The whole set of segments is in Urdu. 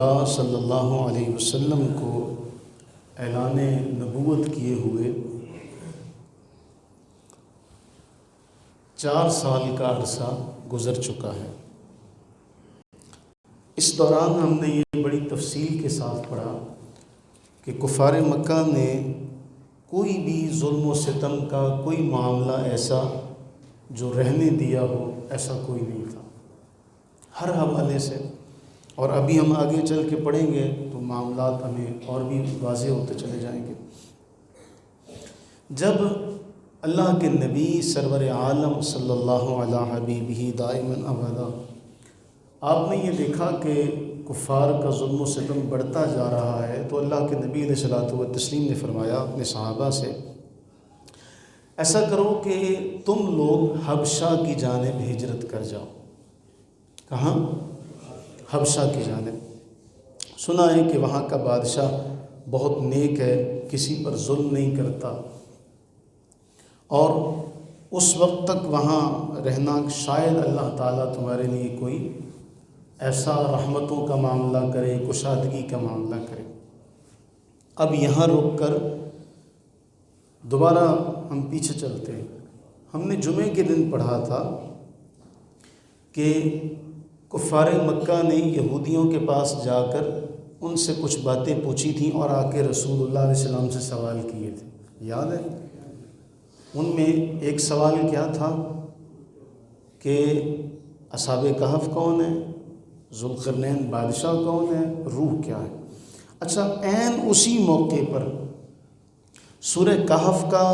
صلی اللہ علیہ وسلم کو اعلان نبوت کیے ہوئے 4 سال کا عرصہ گزر چکا ہے۔ اس دوران ہم نے یہ بڑی تفصیل کے ساتھ پڑھا کہ کفار مکہ نے کوئی بھی ظلم و ستم کا کوئی معاملہ ایسا جو رہنے دیا ہو ایسا کوئی نہیں تھا، ہر حوالے سے۔ اور ابھی ہم آگے چل کے پڑھیں گے تو معاملات ہمیں اور بھی واضح ہوتے چلے جائیں گے۔ جب اللہ کے نبی سرور عالم صلی اللہ علیہ حبیبہ دائما ابدا آپ نے یہ دیکھا کہ کفار کا ظلم و ستم بڑھتا جا رہا ہے، تو اللہ کے نبی علیہ الصلوۃ والتسلیم نے فرمایا اپنے صحابہ سے، ایسا کرو کہ تم لوگ حبشہ کی جانب ہجرت کر جاؤ۔ کہاں؟ حبشہ کی جانب۔ سنا ہے کہ وہاں کا بادشاہ بہت نیک ہے، کسی پر ظلم نہیں کرتا، اور اس وقت تک وہاں رہنا شاید اللہ تعالیٰ تمہارے لیے کوئی ایسا رحمتوں کا معاملہ کرے، کشادگی کا معاملہ کرے۔ اب یہاں رک کر دوبارہ ہم پیچھے چلتے ہیں۔ ہم نے جمعے کے دن پڑھا تھا کہ کفار مکہ نے یہودیوں کے پاس جا کر ان سے کچھ باتیں پوچھی تھیں اور آ کے رسول اللہ علیہ السلام سے سوال کیے تھے، یاد ہے؟ ان میں ایک سوال کیا تھا کہ اصحاب کہف کون ہے، ذوالقرنین بادشاہ کون ہے، روح کیا ہے۔ اچھا، عین اسی موقع پر سورہ کہف کا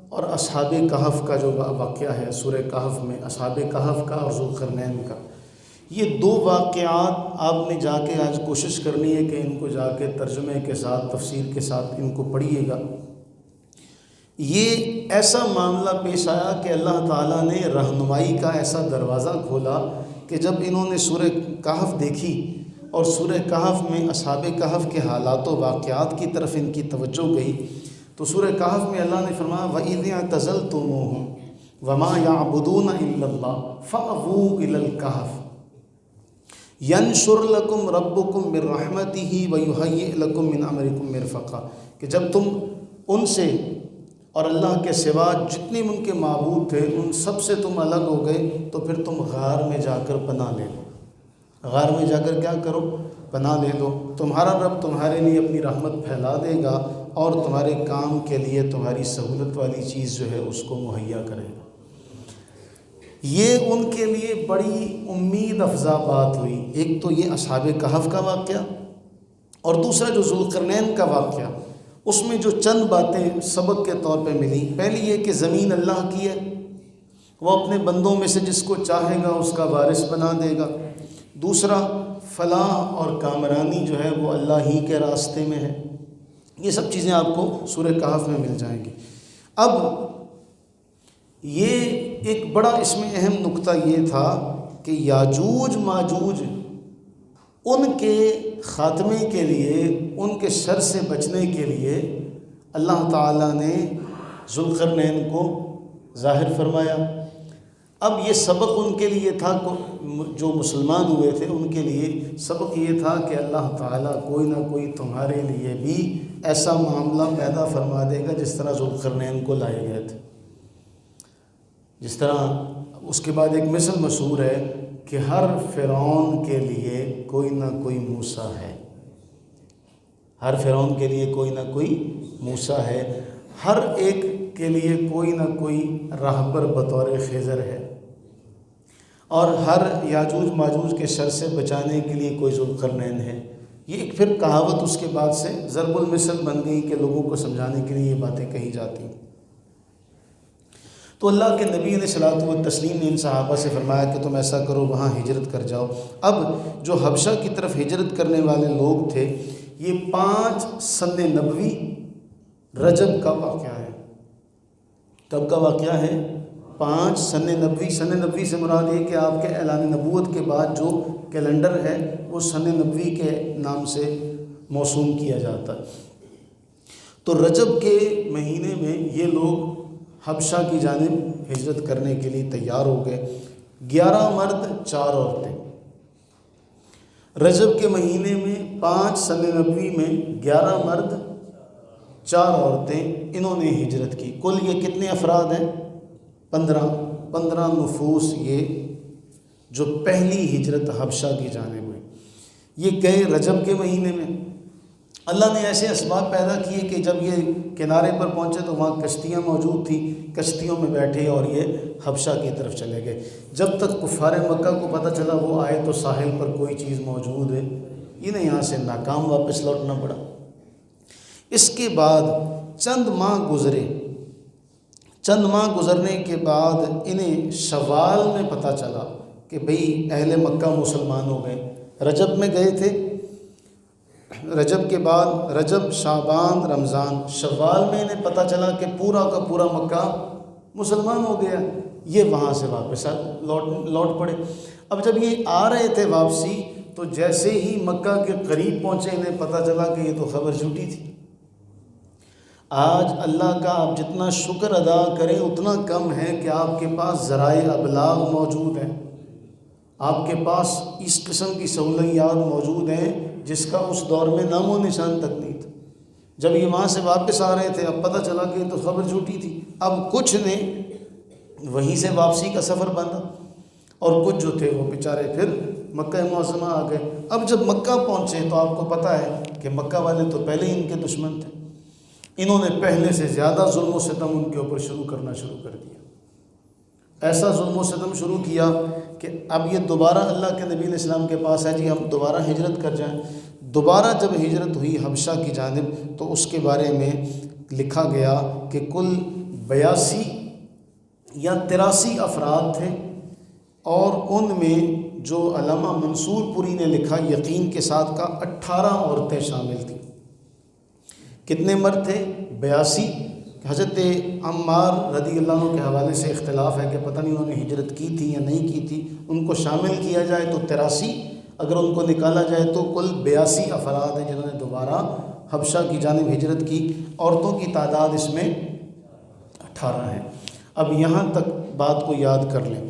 اور اصحاب کہف کا جو واقعہ ہے، سورہ کہف میں اصحاب کہف کا اور ذوالقرنین کا، یہ 2 واقعات آپ نے جا کے آج کوشش کرنی ہے کہ ان کو جا کے ترجمے کے ساتھ تفسیر کے ساتھ ان کو پڑھیے گا۔ یہ ایسا معاملہ پیش آیا کہ اللہ تعالیٰ نے رہنمائی کا ایسا دروازہ کھولا کہ جب انہوں نے سورہ کہف دیکھی اور سورہ کہف میں اصحاب کہف کے حالات و واقعات کی طرف ان کی توجہ گئی، تو سورہ کہف میں اللہ نے فرمایا وَإِذْ اعْتَزَلْتُمُوهُمْ وَمَا يَعْبُدُونَ إِلَّا اللَّهَ فَأْوُوا إِلَى الْكَهْفِ يَنشُرْ لَكُمْ رَبُّكُمْ مِنْ رَحْمَتِهِ وَيُهَيِّئْ لَكُمْ مِنْ أَمْرِكُمْ مِرْفَقًا، کہ جب تم ان سے اور اللہ کے سوا جتنے ان کے معبود تھے ان سب سے تم الگ ہو گئے، تو پھر تم غار میں جا کر پناہ لے لو۔ غار میں جا کر کیا کرو؟ پناہ لے لو۔ تمہارا رب تمہارے لیے اپنی رحمت پھیلا دے گا اور تمہارے کام کے لیے تمہاری سہولت والی چیز جو ہے اس کو مہیا کرے گا۔ یہ ان کے لیے بڑی امید افزا بات ہوئی۔ ایک تو یہ اصحاب کہف کا واقعہ، اور دوسرا جو ذوالقرنین کا واقعہ، اس میں جو چند باتیں سبق کے طور پہ ملی، پہلی یہ کہ زمین اللہ کی ہے، وہ اپنے بندوں میں سے جس کو چاہے گا اس کا وارث بنا دے گا۔ دوسرا، فلاح اور کامرانی جو ہے وہ اللہ ہی کے راستے میں ہے۔ یہ سب چیزیں آپ کو سورہ کہف میں مل جائیں گی۔ اب یہ ایک بڑا اس میں اہم نقطہ یہ تھا کہ یاجوج ماجوج ان کے خاتمے کے لیے، ان کے شر سے بچنے کے لیے اللہ تعالیٰ نے ذوالقرنین کو ظاہر فرمایا۔ اب یہ سبق ان کے لیے تھا، جو مسلمان ہوئے تھے ان کے لیے سبق یہ تھا کہ اللہ تعالیٰ کوئی نہ کوئی تمہارے لیے بھی ایسا معاملہ پیدا فرما دے گا جس طرح ذوالقرنین کو لائے گئے تھے۔ جس طرح اس کے بعد ایک مثل مشہور ہے کہ ہر فرعون کے لیے کوئی نہ کوئی موسیٰ ہے، ہر فرعون کے لیے کوئی نہ کوئی موسیٰ ہے، ہر ایک کے لیے کوئی نہ کوئی راہبر بطور خضر ہے، اور ہر یاجوج ماجوج کے شر سے بچانے کے لیے کوئی ذوالقرنین ہے۔ یہ ایک پھر کہاوت اس کے بعد سے ضرب المثل بن گئی کہ لوگوں کو سمجھانے کے لیے یہ باتیں کہی جاتی ہیں۔ تو اللہ کے نبی علیہ الصلوۃ والتسلیم نے ان صحابہ سے فرمایا کہ تم ایسا کرو، وہاں ہجرت کر جاؤ۔ اب جو حبشہ کی طرف ہجرت کرنے والے لوگ تھے، یہ 5 سن نبوی رجب کا واقعہ ہے۔ کب کا واقعہ ہے؟ 5 سن نبوی۔ سن نبوی سے مراد یہ کہ آپ کے اعلان نبوت کے بعد جو کیلنڈر ہے وہ سن نبوی کے نام سے موسوم کیا جاتا ہے۔ تو رجب کے مہینے میں یہ لوگ حبشہ کی جانب ہجرت کرنے کے لیے تیار ہو گئے۔ 11 مرد 4 عورتیں۔ رجب کے مہینے میں 5 سن نبوی میں 11 مرد 4 عورتیں انہوں نے ہجرت کی۔ کل یہ کتنے افراد ہیں؟ 15 نفوس یہ جو پہلی ہجرت حبشہ کی جانب ہوئی۔ یہ گئے رجب کے مہینے میں۔ اللہ نے ایسے اسباب پیدا کیے کہ جب یہ کنارے پر پہنچے تو وہاں کشتیاں موجود تھیں، کشتیوں میں بیٹھے اور یہ حبشہ کی طرف چلے گئے۔ جب تک کفار مکہ کو پتہ چلا وہ آئے تو ساحل پر کوئی چیز موجود ہے، انہیں یہاں سے ناکام واپس لوٹنا پڑا۔ اس کے بعد چند ماہ گزرنے کے بعد انہیں شوال میں پتہ چلا کہ بھئی اہل مکہ مسلمان ہو گئے۔ رجب میں گئے تھے، رجب کے بعد رجب، شعبان، رمضان، شوال میں انہیں پتہ چلا کہ پورا کا پورا مکہ مسلمان ہو گیا۔ یہ وہاں سے واپس لوٹ پڑے۔ اب جب یہ آ رہے تھے واپسی تو جیسے ہی مکہ کے قریب پہنچے انہیں پتہ چلا کہ یہ تو خبر جھوٹی تھی۔ آج اللہ کا آپ جتنا شکر ادا کریں اتنا کم ہے کہ آپ کے پاس ذرائع ابلاغ موجود ہیں، آپ کے پاس اس قسم کی سہولیات موجود ہیں جس کا اس دور میں نام و نشان تک نہیں تھا۔ جب یہ وہاں سے واپس آ رہے تھے اب پتہ چلا کہ یہ تو خبر جھوٹی تھی۔ اب کچھ نے وہیں سے واپسی کا سفر باندھا اور کچھ جو تھے وہ بیچارے پھر مکہ معظمہ آ گئے۔ اب جب مکہ پہنچے تو آپ کو پتہ ہے کہ مکہ والے تو پہلے ہی ان کے دشمن تھے، انہوں نے پہلے سے زیادہ ظلم و ستم ان کے اوپر کرنا شروع کر دیا۔ ایسا ظلم و ستم شروع کیا کہ اب یہ دوبارہ اللہ کے نبی علیہ السلام کے پاس ہے جی ہم دوبارہ ہجرت کر جائیں۔ دوبارہ جب ہجرت ہوئی حبشہ کی جانب تو اس کے بارے میں لکھا گیا کہ کل 82 یا 83 افراد تھے، اور ان میں جو علامہ منصور پوری نے لکھا یقین کے ساتھ کا 18 عورتیں شامل تھیں۔ کتنے مرد تھے؟ 82۔ حضرت عمار رضی اللہ عنہ کے حوالے سے اختلاف ہے کہ پتہ نہیں انہوں نے ہجرت کی تھی یا نہیں کی تھی، ان کو شامل کیا جائے تو 83، اگر ان کو نکالا جائے تو کل 82 افراد ہیں جنہوں نے دوبارہ حبشہ کی جانب ہجرت کی۔ عورتوں کی تعداد اس میں 18 ہے۔ اب یہاں تک بات کو یاد کر لیں،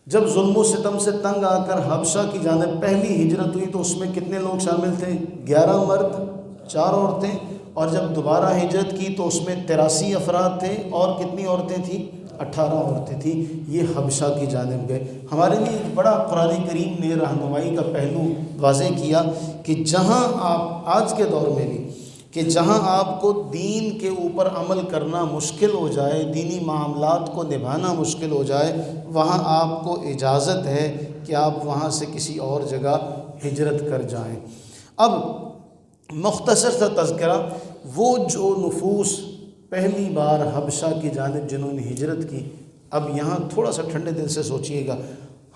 جب ظلم و ستم سے تنگ آ کر حبشہ کی جانب پہلی ہجرت ہوئی تو اس میں کتنے لوگ شامل تھے؟ 11 مرد 4 عورتیں، اور جب دوبارہ ہجرت کی تو اس میں 83 افراد تھے اور کتنی عورتیں تھیں؟ 18 عورتیں تھیں۔ یہ حبشہ کی جانب گئے۔ ہمارے لیے ایک بڑا قرآن کریم نے رہنمائی کا پہلو واضح کیا کہ جہاں آپ آج کے دور میں بھی کہ جہاں آپ کو دین کے اوپر عمل کرنا مشکل ہو جائے، دینی معاملات کو نبھانا مشکل ہو جائے، وہاں آپ کو اجازت ہے کہ آپ وہاں سے کسی اور جگہ ہجرت کر جائیں۔ اب مختصر سا تذکرہ، وہ جو نفوس پہلی بار حبشہ کی جانب جنہوں نے ہجرت کی، اب یہاں تھوڑا سا ٹھنڈے دل سے سوچئے گا،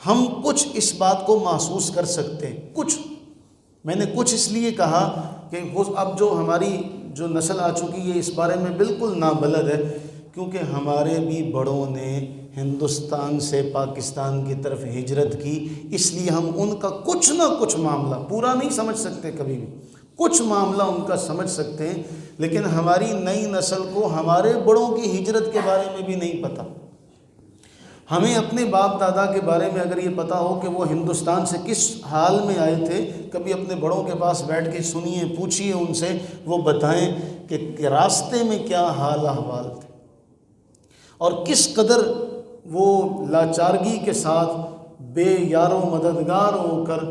ہم کچھ اس بات کو محسوس کر سکتے ہیں، کچھ، میں نے کچھ اس لیے کہا کہ اب جو ہماری جو نسل آ چکی ہے اس بارے میں بالکل نابلد ہے، کیونکہ ہمارے بھی بڑوں نے ہندوستان سے پاکستان کی طرف ہجرت کی، اس لیے ہم ان کا کچھ نہ کچھ معاملہ پورا نہیں سمجھ سکتے، کبھی بھی کچھ معاملہ ان کا سمجھ سکتے ہیں، لیکن ہماری نئی نسل کو ہمارے بڑوں کی ہجرت کے بارے میں بھی نہیں پتہ۔ ہمیں اپنے باپ دادا کے بارے میں اگر یہ پتہ ہو کہ وہ ہندوستان سے کس حال میں آئے تھے، کبھی اپنے بڑوں کے پاس بیٹھ کے سنیے، پوچھیے ان سے، وہ بتائیں کہ راستے میں کیا حال احوال تھے اور کس قدر وہ لاچارگی کے ساتھ بے یار و مددگار ہو کر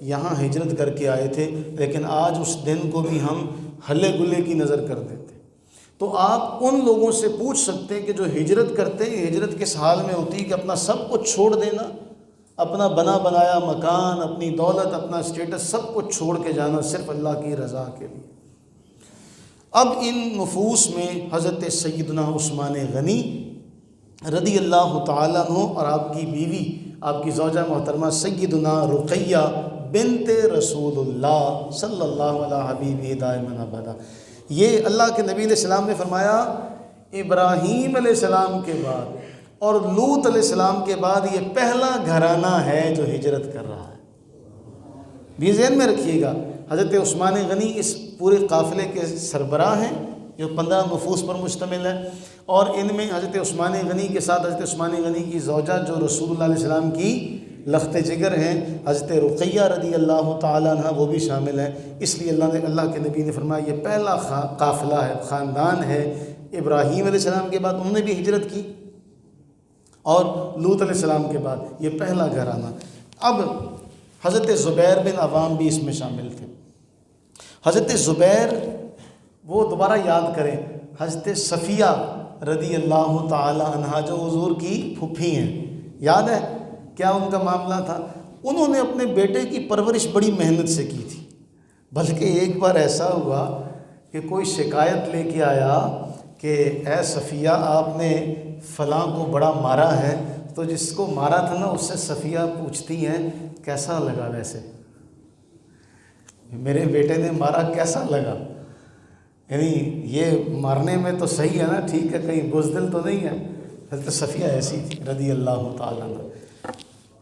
یہاں ہجرت کر کے آئے تھے، لیکن آج اس دن کو بھی ہم ہلے گلے کی نظر کر دیتے۔ تو آپ ان لوگوں سے پوچھ سکتے ہیں کہ جو ہجرت کرتے ہیں، ہجرت کس حال میں ہوتی ہے کہ اپنا سب کچھ چھوڑ دینا، اپنا بنا بنایا مکان، اپنی دولت، اپنا اسٹیٹس، سب کچھ چھوڑ کے جانا صرف اللہ کی رضا کے لیے۔ اب ان نفوس میں حضرت سیدنا عثمان غنی رضی اللہ تعالیٰ عنہ اور آپ کی بیوی، آپ کی زوجہ محترمہ سیدنا رقیہ بنت رسول اللہ صلی اللہ علیہ حبیبہ دائما ابدا، یہ اللہ کے نبی علیہ السلام نے فرمایا ابراہیم علیہ السلام کے بعد اور لوط علیہ السلام کے بعد یہ پہلا گھرانہ ہے جو ہجرت کر رہا ہے۔ بھی ذہن میں رکھیے گا، حضرت عثمان غنی اس پورے قافلے کے سربراہ ہیں جو 15 نفوس پر مشتمل ہے، اور ان میں حضرت عثمان غنی کے ساتھ حضرت عثمان غنی کی زوجہ جو رسول اللہ علیہ السلام کی لخت جگر ہیں حضرت رقیہ رضی اللہ تعالیٰ عنہ، وہ بھی شامل ہیں۔ اس لیے اللہ کے نبی نے فرمایا یہ پہلا قافلہ ہے، خاندان ہے۔ ابراہیم علیہ السلام کے بعد انہوں نے بھی ہجرت کی، اور لوط علیہ السلام کے بعد یہ پہلا گھرانہ۔ اب حضرت زبیر بن عوام بھی اس میں شامل تھے۔ حضرت زبیر، وہ دوبارہ یاد کریں، حضرت صفیہ رضی اللہ تعالی عنہا جو حضور کی پھوپھی ہیں، یاد ہے کیا ان کا معاملہ تھا؟ انہوں نے اپنے بیٹے کی پرورش بڑی محنت سے کی تھی، بلکہ ایک بار ایسا ہوا کہ کوئی شکایت لے کے آیا کہ اے صفیہ آپ نے فلاں کو بڑا مارا ہے، تو جس کو مارا تھا نا اس سے صفیہ پوچھتی ہیں کیسا لگا؟ ویسے میرے بیٹے نے مارا کیسا لگا؟ یعنی یہ مارنے میں تو صحیح ہے نا، ٹھیک ہے، کہیں بزدل تو نہیں ہے۔ حضرت صفیہ ایسی تھی رضی اللہ تعالیٰ عنہ۔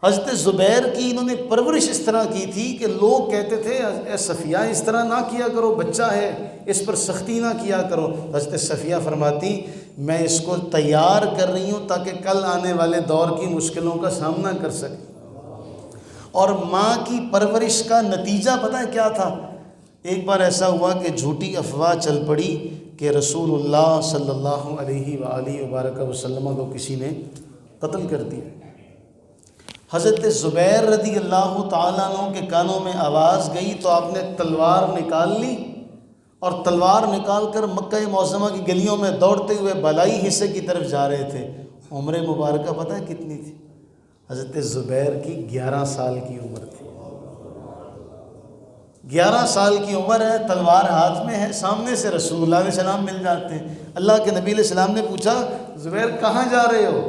حضرت زبیر کی انہوں نے پرورش اس طرح کی تھی کہ لوگ کہتے تھے اے صفیہ اس طرح نہ کیا کرو، بچہ ہے، اس پر سختی نہ کیا کرو۔ حضرت صفیہ فرماتی میں اس کو تیار کر رہی ہوں تاکہ کل آنے والے دور کی مشکلوں کا سامنا کر سکے۔ اور ماں کی پرورش کا نتیجہ پتہ ہے کیا تھا؟ ایک بار ایسا ہوا کہ جھوٹی افواہ چل پڑی کہ رسول اللہ صلی اللہ علیہ وآلہ وبارک وسلم کو کسی نے قتل کر دیا۔ حضرت زبیر رضی اللہ تعالیٰ عنہ کے کانوں میں آواز گئی تو آپ نے تلوار نکال لی، اور تلوار نکال کر مکہ معظمہ کی گلیوں میں دوڑتے ہوئے بالائی حصے کی طرف جا رہے تھے۔ عمر مبارکہ پتہ ہے کتنی تھی؟ حضرت زبیر کی 11 سال کی عمر تھی۔ 11 سال کی عمر ہے، تلوار ہاتھ میں ہے، سامنے سے رسول اللہ علیہ السلام مل جاتے ہیں۔ اللہ کے نبی علیہ السلام نے پوچھا زبیر کہاں جا رہے ہو؟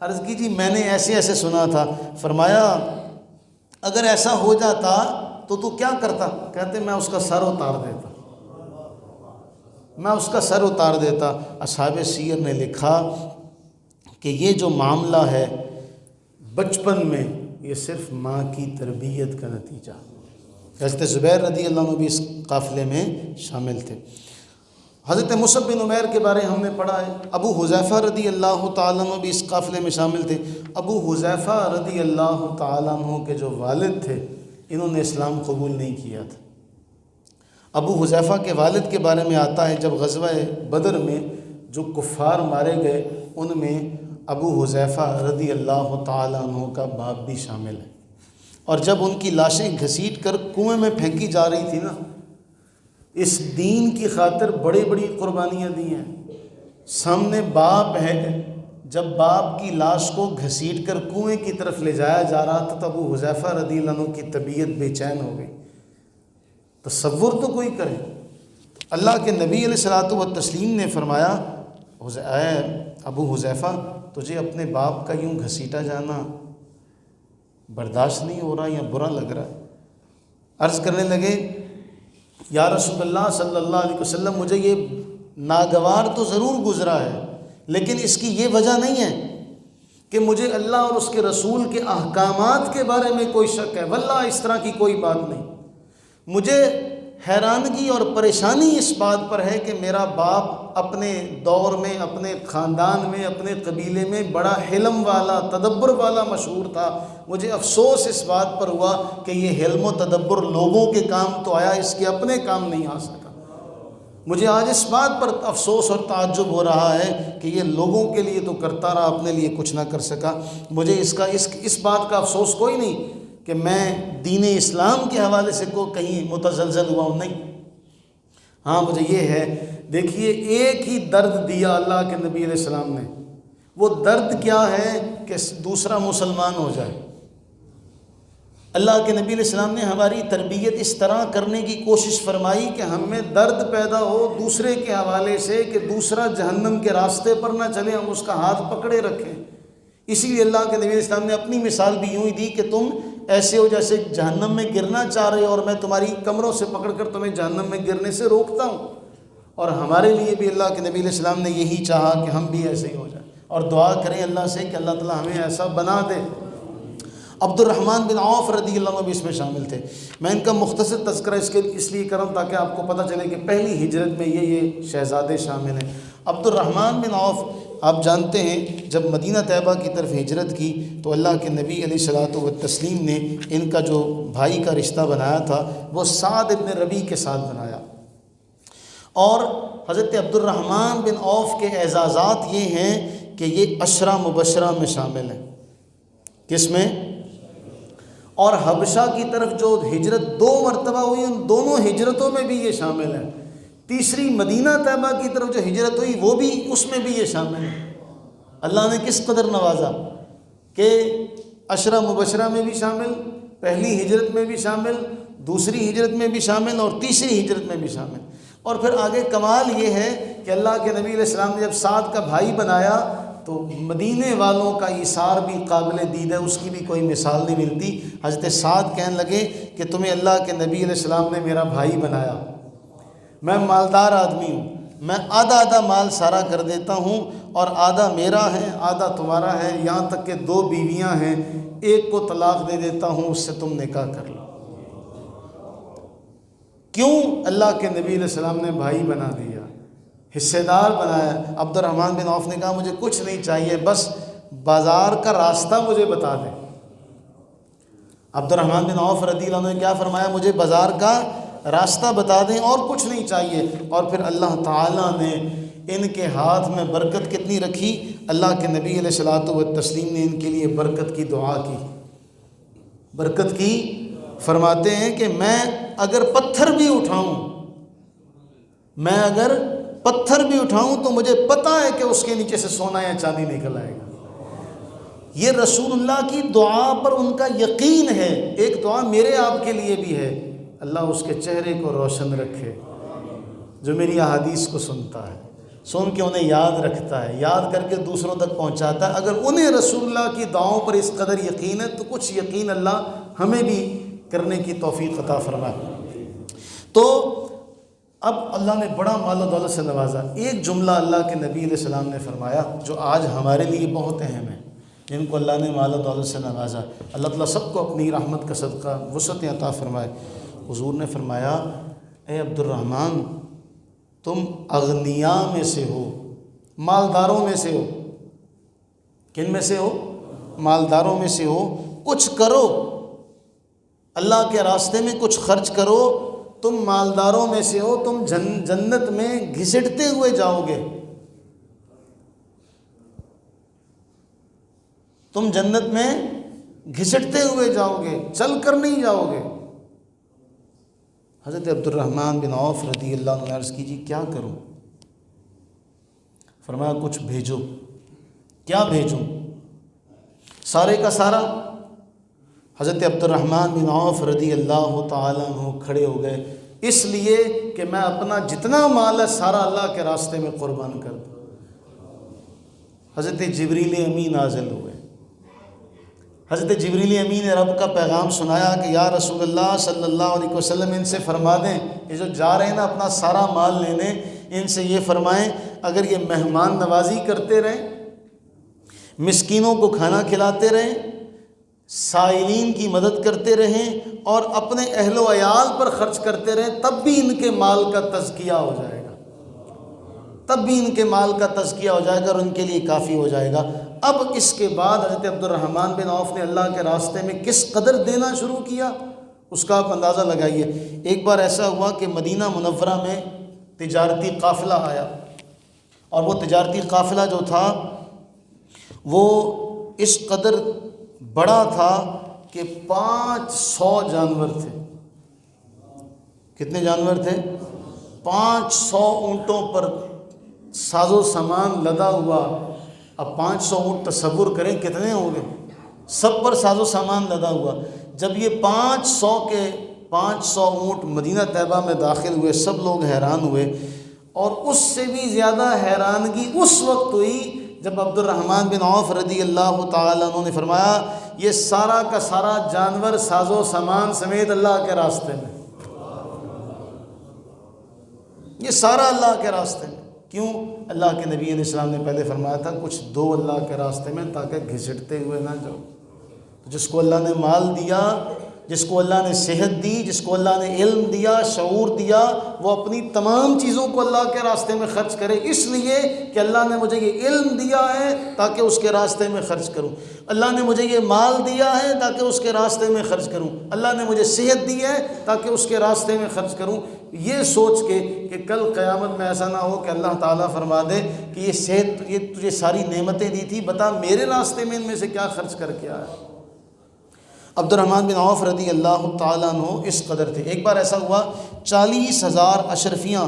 عرض کی جی میں نے ایسے ایسے سنا تھا۔ فرمایا اگر ایسا ہو جاتا تو کیا کرتا؟ کہتے میں اس کا سر اتار دیتا، میں اس کا سر اتار دیتا۔ اصحاب سیر نے لکھا کہ یہ جو معاملہ ہے بچپن میں یہ صرف ماں کی تربیت کا نتیجہ۔ حضرت زبیر رضی اللہ عنہ بھی اس قافلے میں شامل تھے۔ حضرت مصعب بن عمیر کے بارے ہم نے پڑھا ہے۔ ابو حذیفہ رضی اللہ تعالیٰ عنہ بھی اس قافلے میں شامل تھے۔ ابو حذیفہ رضی اللہ تعالیٰ عنہ کے جو والد تھے انہوں نے اسلام قبول نہیں کیا تھا۔ ابو حذیفہ کے والد کے بارے میں آتا ہے جب غزوہ بدر میں جو کفار مارے گئے ان میں ابو حذیفہ رضی اللہ تعالیٰ عنہ کا باپ بھی شامل ہے، اور جب ان کی لاشیں گھسیٹ کر کنویں میں پھینکی جا رہی تھی نا، اس دین کی خاطر بڑی بڑی قربانیاں دی ہیں۔ سامنے باپ ہے، جب باپ کی لاش کو گھسیٹ کر کنویں کی طرف لے جایا جا رہا تھا تو ابو حذیفہ رضی اللہ عنہ کی طبیعت بے چین ہو گئی۔ تصور تو کوئی کرے۔ اللہ کے نبی علیہ الصلوۃ والتسلیم نے فرمایا اے ابو حذیفہ تجھے اپنے باپ کا یوں گھسیٹا جانا برداشت نہیں ہو رہا یا برا لگ رہا ہے؟ عرض کرنے لگے یا رسول اللہ صلی اللہ علیہ وسلم مجھے یہ ناگوار تو ضرور گزرا ہے، لیکن اس کی یہ وجہ نہیں ہے کہ مجھے اللہ اور اس کے رسول کے احکامات کے بارے میں کوئی شک ہے، واللہ اس طرح کی کوئی بات نہیں۔ مجھے حیرانگی اور پریشانی اس بات پر ہے کہ میرا باپ اپنے دور میں، اپنے خاندان میں، اپنے قبیلے میں بڑا حلم والا، تدبر والا مشہور تھا۔ مجھے افسوس اس بات پر ہوا کہ یہ حلم و تدبر لوگوں کے کام تو آیا، اس کے اپنے کام نہیں آ سکا۔ مجھے آج اس بات پر افسوس اور تعجب ہو رہا ہے کہ یہ لوگوں کے لیے تو کرتا رہا، اپنے لیے کچھ نہ کر سکا۔ مجھے اس بات کا افسوس کوئی نہیں کہ میں دین اسلام کے حوالے سے کہیں متزلزل ہوا ہوں، نہیں۔ ہاں مجھے یہ ہے، دیکھیے ایک ہی درد دیا اللہ کے نبی علیہ السلام نے، وہ درد کیا ہے کہ دوسرا مسلمان ہو جائے۔ اللہ کے نبی علیہ السلام نے ہماری تربیت اس طرح کرنے کی کوشش فرمائی کہ ہم میں درد پیدا ہو دوسرے کے حوالے سے، کہ دوسرا جہنم کے راستے پر نہ چلے، ہم اس کا ہاتھ پکڑے رکھیں۔ اسی لیے اللہ کے نبی علیہ السلام نے اپنی مثال بھی یوں ہی دی کہ تم ایسے ہو جیسے جہنم میں گرنا چاہ رہے ہو اور میں تمہاری کمروں سے پکڑ کر تمہیں جہنم میں گرنے سے روکتا ہوں۔ اور ہمارے لیے بھی اللہ کے نبی علیہ السلام نے یہی چاہا کہ ہم بھی ایسے ہی ہو جائیں، اور دعا کریں اللہ سے کہ اللہ تعالی ہمیں ایسا بنا دے۔ عبد الرحمن بن عوف رضی اللہ عنہ بھی اس میں شامل تھے۔ میں ان کا مختصر تذکرہ اس لیے کروں تاکہ آپ کو پتہ چلے کہ پہلی ہجرت میں یہ شہزادے شامل ہیں۔ عبد الرحمن بن عوف آپ جانتے ہیں جب مدینہ طیبہ کی طرف ہجرت کی تو اللہ کے نبی علیہ الصلوۃ والتسلیم نے ان کا جو بھائی کا رشتہ بنایا تھا وہ سعد ابن ربیع کے ساتھ بنایا، اور حضرت عبد الرحمن بن عوف کے اعزازات یہ ہیں کہ یہ عشرہ مبشرہ میں شامل ہیں۔ کس میں؟ اور حبشہ کی طرف جو ہجرت 2 مرتبہ ہوئی ان دونوں ہجرتوں میں بھی یہ شامل ہیں۔ تیسری مدینہ طیبہ کی طرف جو ہجرت ہوئی وہ بھی، اس میں بھی یہ شامل ہے۔ اللہ نے کس قدر نوازا کہ عشرہ مبشرہ میں بھی شامل، پہلی ہجرت میں بھی شامل، دوسری ہجرت میں بھی شامل اور تیسری ہجرت میں بھی شامل۔ اور پھر آگے کمال یہ ہے کہ اللہ کے نبی علیہ السلام نے جب سعد کا بھائی بنایا تو مدینے والوں کا ایثار بھی قابل دید ہے، اس کی بھی کوئی مثال نہیں ملتی۔ حضرت سعد کہنے لگے کہ تمہیں اللہ کے نبی علیہ السلام نے میرا بھائی بنایا، میں مالدار آدمی ہوں، میں آدھا مال سارا کر دیتا ہوں اور آدھا میرا ہے آدھا تمہارا ہے، یہاں تک کہ 2 بیویاں ہیں، ایک کو طلاق دے دیتا ہوں، اس سے تم نکاح کر لو۔ کیوں؟ اللہ کے نبی علیہ السلام نے بھائی بنا دیا، حصے دار بنایا۔ عبد الرحمن بن عوف نے کہا مجھے کچھ نہیں چاہیے، بس بازار کا راستہ مجھے بتا دیں۔ عبد الرحمن بن عوف رضی اللہ عنہ نے کیا فرمایا؟ مجھے بازار کا راستہ بتا دیں اور کچھ نہیں چاہیے۔ اور پھر اللہ تعالیٰ نے ان کے ہاتھ میں برکت کتنی رکھی، اللہ کے نبی علیہ الصلوۃ والتسلیم نے ان کے لیے برکت کی دعا کی، برکت کی۔ فرماتے ہیں کہ میں اگر پتھر بھی اٹھاؤں تو مجھے پتہ ہے کہ اس کے نیچے سے سونا یا چاندی نکل آئے گا۔ یہ رسول اللہ کی دعا پر ان کا یقین ہے۔ ایک دعا میرے آپ کے لیے بھی ہے، اللہ اس کے چہرے کو روشن رکھے جو میری احادیث کو سنتا ہے، سن کے انہیں یاد رکھتا ہے، یاد کر کے دوسروں تک پہنچاتا ہے۔ اگر انہیں رسول اللہ کی دعاؤں پر اس قدر یقین ہے تو کچھ یقین اللہ ہمیں بھی کرنے کی توفیق عطا فرمائے۔ تو اب اللہ نے بڑا مال و دولت سے نوازا۔ ایک جملہ اللہ کے نبی علیہ السلام نے فرمایا جو آج ہمارے لیے بہت اہم ہے، جن کو اللہ نے مال و دولت سے نوازا، اللہ تعالیٰ سب کو اپنی رحمت کا صدقہ وسعت عطا فرمائے۔ حضور نے فرمایا اے عبد الرحمن تم اغنیاء میں سے ہو، مالداروں میں سے ہو۔ کن میں سے ہو؟ مالداروں میں سے ہو۔ کچھ کرو، اللہ کے راستے میں کچھ خرچ کرو، تم مالداروں میں سے ہو، تم جنت میں گھسٹتے ہوئے جاؤ گے، تم جنت میں گھسٹتے ہوئے جاؤ گے، چل کر نہیں جاؤ گے۔ حضرت عبد الرحمن بن عوف رضی اللہ عنہ نے عرض کی جی کیا کروں؟ فرمایا کچھ بھیجو۔ کیا بھیجوں؟ سارے کا سارا؟ حضرت عبد الرحمن بن عوف رضی اللہ تعالیٰ عنہ کھڑے ہو گئے، اس لیے کہ میں اپنا جتنا مال ہے سارا اللہ کے راستے میں قربان کر دوں۔ حضرت جبریل امین نازل ہوئے، حضرت جبریل امین نے رب کا پیغام سنایا کہ یا رسول اللہ صلی اللہ علیہ وسلم ان سے فرما دیں یہ جو جا رہے ہیں نا اپنا سارا مال لینے، ان سے یہ فرمائیں اگر یہ مہمان نوازی کرتے رہیں، مسکینوں کو کھانا کھلاتے رہیں، سائلین کی مدد کرتے رہیں اور اپنے اہل و عیال پر خرچ کرتے رہیں، تب بھی ان کے مال کا تزکیہ ہو جائے گا، تب بھی ان کے مال کا تزکیہ ہو جائے گا اور ان کے لیے کافی ہو جائے گا۔ اب اس کے بعد حضرت عبد الرحمن بن عوف نے اللہ کے راستے میں کس قدر دینا شروع کیا اس کا آپ اندازہ لگائیے۔ ایک بار ایسا ہوا کہ مدینہ منورہ میں تجارتی قافلہ آیا، اور وہ تجارتی قافلہ جو تھا وہ اس قدر بڑا تھا کہ 500 جانور تھے۔ کتنے جانور تھے؟ 500 اونٹوں پر ساز و سامان لدا ہوا۔ اب 500 اونٹ تصور کریں کتنے ہوں گے، سب پر ساز و سامان لدا ہوا۔ جب یہ 500 اونٹ مدینہ طیبہ میں داخل ہوئے سب لوگ حیران ہوئے، اور اس سے بھی زیادہ حیرانگی اس وقت ہوئی جب عبد الرحمن بن عوف رضی اللہ تعالیٰ عنہ نے فرمایا یہ سارا کا سارا جانور ساز و سامان سمیت اللہ کے راستے میں، یہ سارا اللہ کے راستے میں۔ کیوں؟ اللہ کے نبی علیہ السلام نے پہلے فرمایا تھا کچھ دو اللہ کے راستے میں تاکہ گھسٹتے ہوئے نہ جاؤ۔ جس کو اللہ نے مال دیا جس کو اللہ نے صحت دی، جس کو اللہ نے علم دیا، شعور دیا، وہ اپنی تمام چیزوں کو اللہ کے راستے میں خرچ کرے، اس لیے کہ اللہ نے مجھے یہ علم دیا ہے تاکہ اس کے راستے میں خرچ کروں، اللہ نے مجھے یہ مال دیا ہے تاکہ اس کے راستے میں خرچ کروں، اللہ نے مجھے صحت دی ہے تاکہ اس کے راستے میں خرچ کروں، یہ سوچ کے کہ کل قیامت میں ایسا نہ ہو کہ اللہ تعالیٰ فرما دے کہ یہ صحت، یہ تجھے ساری نعمتیں دی تھی، بتا میرے راستے میں ان میں سے کیا خرچ کر کے آیا۔ عبد الرحمن بن عوف رضی اللہ تعالیٰ عنہ اس قدر تھے، ایک بار ایسا ہوا 40,000 اشرفیاں